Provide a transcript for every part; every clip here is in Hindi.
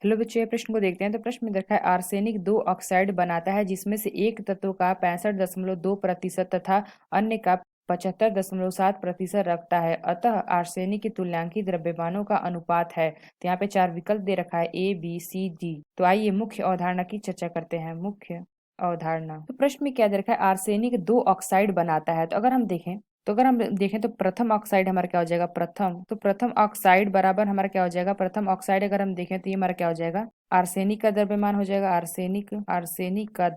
हेलो बच्चों, ये प्रश्न को देखते हैं। तो प्रश्न में देखा है आर्सेनिक दो ऑक्साइड बनाता है जिसमें से एक तत्व का 65.2% तथा अन्य का 75.7% रखता है। अतः आर्सेनिक के तुल्यांकी द्रव्यमानों का अनुपात है। तो यहाँ पे चार विकल्प दे रखा है A B C D। तो आइए मुख्य अवधारणा की चर्चा करते हैं। मुख्य अवधारणा, तो प्रश्न में क्या दे रखा है, आर्सेनिक दो ऑक्साइड बनाता है। तो अगर हम देखें तो प्रथम ऑक्साइड हमारा क्या हो जाएगा, प्रथम ऑक्साइड बराबर हमारा क्या हो जाएगा, प्रथम ऑक्साइड अगर हम देखें तो ये हमारा क्या हो जाएगा, आर्सेनिक का द्रव्यमान हो जाएगा। आर्सेनिक का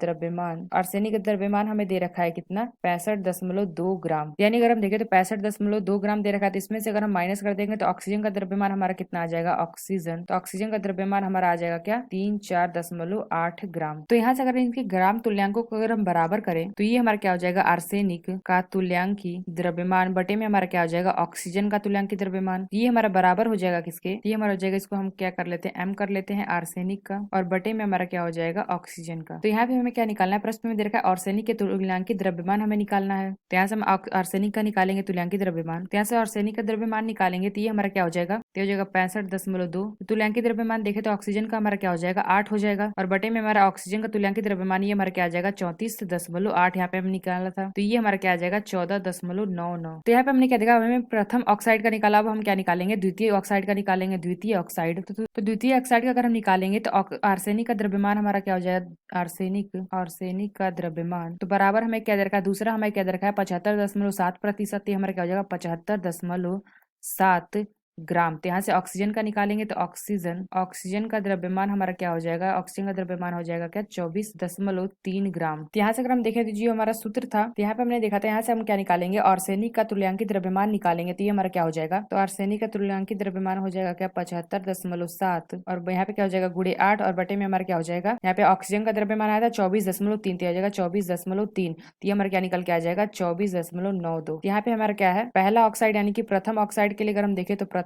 द्रव्यमान हमें दे रखा है कितना, 65.2 ग्राम। यानी अगर हम देखें तो 65.2 ग्राम दे रखा है। तो इसमें से अगर हम माइनस कर देंगे तो ऑक्सीजन का द्रव्यमान हमारा कितना आ जाएगा, ऑक्सीजन का द्रव्यमान हमारा आ जाएगा क्या, 34.8 ग्राम। तो यहाँ से अगर इनके ग्राम तुल्यांकों को अगर हम बराबर करें तो ये हमारा क्या हो जाएगा, आर्सेनिक का तुल्यांकी द्रव्यमान बटे में हमारा क्या हो जाएगा, ऑक्सीजन का तुल्यांकी द्रव्यमान। ये हमारा बराबर हो जाएगा किसके, ये हमारा हो जाएगा, इसको हम क्या कर लेते हैं, m कर लेते हैं, आर्सेनिक का, और बटे में हमारा क्या हो जाएगा, ऑक्सीजन का। तो यहाँ पे हमें क्या निकालना है, प्रश्न में दे रखा है आर्सेनिक के तुल्यांकी द्रव्यमान हमें निकालना है। तो यहाँ से हम आर्सेनिक का निकालेंगे तुल्यांकी द्रव्यमान। तो यहाँ से आर्सेनिक का द्रव्यमान निकालेंगे तो ये हमारा क्या हो जाएगा, तो हो जाएगा 65.2। तुल्यांकी द्रव्यमान देखे तो ऑक्सीजन का हमारा क्या हो जाएगा, 8 हो जाएगा, और बटे में हमारा ऑक्सीजन का तुल्यांकी द्रव्यमान ये हमारा क्या आ जाएगा, 34.8। यहाँ पे हम निकाला था तो ये हमारा क्या आ जाएगा, 14.99। तो यहाँ पे हमने क्या देखा, हमें प्रथम ऑक्साइड का निकाला। अब हम क्या निकालेंगे, द्वितीय ऑक्साइड का निकालेंगे। द्वितीय ऑक्साइड तो द्वितीय ऑक्साइड का अगर हम निकालेंगे तो आर्सेनिक का द्रव्यमान हमारा क्या हो जाएगा, आर्सेनिक का द्रव्यमान तो बराबर हमें क्या दे रखा है, दूसरा हमें क्या दे रखा है, 75.7%। ये हमारा क्या हो जाएगा, 75.7 ग्राम। तो यहाँ से ऑक्सीजन का निकालेंगे तो ऑक्सीजन का द्रव्यमान हमारा क्या हो जाएगा, ऑक्सीजन का द्रव्यमान हो जाएगा क्या, 24.3 ग्राम। तो यहाँ से अगर हम देखें तो जो हमारा सूत्र था, तो यहाँ पे हमने देखा था, यहाँ से हम क्या निकालेंगे, आर्सेनिक का तुल्यांकी द्रव्यमान निकालेंगे। तो ये हमारा क्या हो जाएगा, तो आर्सेनिक का तुल्यांकी द्रव्यमान हो जाएगा क्या, 75.7, और यहाँ पे क्या हो जाएगा, गुणे 8, और बटे में हमारा क्या हो जाएगा, यहाँ पे ऑक्सीजन का द्रव्यमान आया था 24.3, तो हो जाएगा 24.3। तो ये हमारा क्या निकल के आ जाएगा, 24.92। यहाँ पे हमारा क्या है, पहला ऑक्साइड यानी कि प्रथम ऑक्साइड के लिए अगर हम देखें तो प्रथम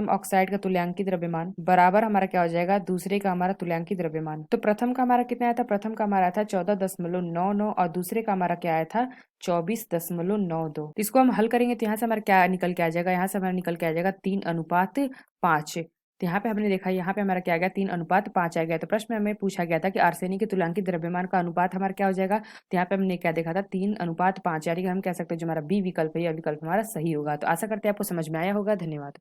ऑक्साइड का तुल्यांकी द्रव्यमान बराबर हमारा क्या हो जाएगा, दूसरे का हमारा तुल्यांकी द्रव्यमान। तो प्रथम का हमारा कितना आया था, प्रथम का हमारा था 14.99, और दूसरे का हमारा क्या आया था, 24.92। तो इसको हम हल करेंगे तो यहाँ से हमारा क्या निकल के आ जाएगा, यहाँ से हमारा निकल के आ जाएगा 3:5। तो यहाँ पे हमने देखा, यहाँ पे हमारा क्या आ गया, 3:5 आ गया। तो प्रश्न में हमें पूछा गया था कि आर्सेनिक के तुल्यांकी द्रव्यमान का अनुपात हमारा क्या हो जाएगा। तो यहाँ पे हमने क्या देखा था, 3:5, यानी कि हम कह सकते हैं जो हमारा बी विकल्प है, यह विकल्प हमारा सही होगा। तो आशा करते हैं आपको समझ में आया होगा। धन्यवाद।